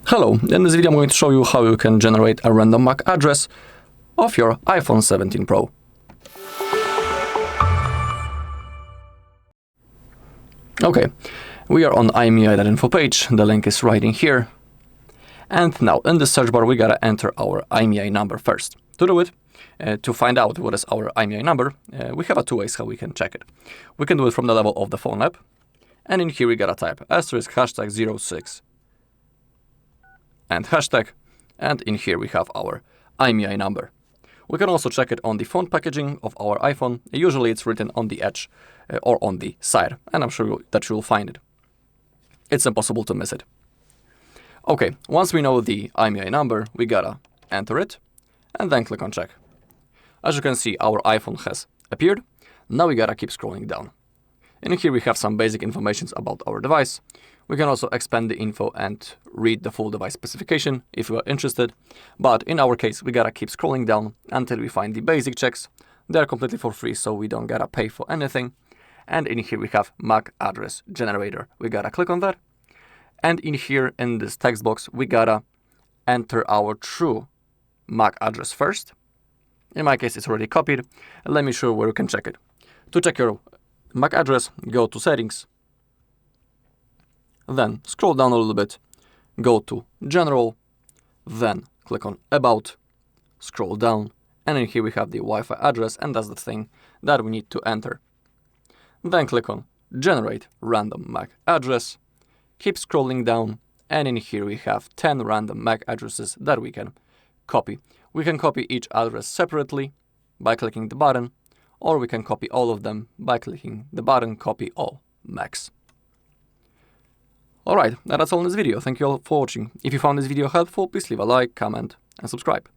Hello, in this video I'm going to show you how you can generate a random MAC address of your iPhone 17 Pro. Okay, we are on IMEI.info page, the link is right in here. And now in the search bar we gotta enter our IMEI number first. To do it, to find out what is our IMEI number, we have two ways how we can check it. We can do it from the level of the phone app, and in here we gotta type *#06 and hashtag, and in here we have our IMEI number. We can also check it on the phone packaging of our iPhone. Usually it's written on the edge or on the side, and I'm sure that you'll find it. It's impossible to miss it. Okay, once we know the IMEI number, we gotta enter it and then click on check. As you can see, our iPhone has appeared. Now we gotta keep scrolling down. In here we have some basic information about our device. We can also expand the info and read the full device specification if you are interested. But in our case, we gotta keep scrolling down until we find the basic checks. They're completely for free, so we don't gotta pay for anything. And in here we have MAC address generator. We gotta click on that. And in here in this text box, we gotta enter our true MAC address first. In my case, it's already copied. Let me show you where you can check it. To check your MAC address, go to settings. Then scroll down a little bit, go to General, then click on About, scroll down, and in here we have the Wi-Fi address, and that's the thing that we need to enter. Then click on Generate Random MAC Address, keep scrolling down, and in here we have 10 random MAC addresses that we can copy. We can copy each address separately by clicking the button, or we can copy all of them by clicking the button Copy All MACs. Alright, that's all in this video. Thank you all for watching. If you found this video helpful, please leave a like, comment, and subscribe.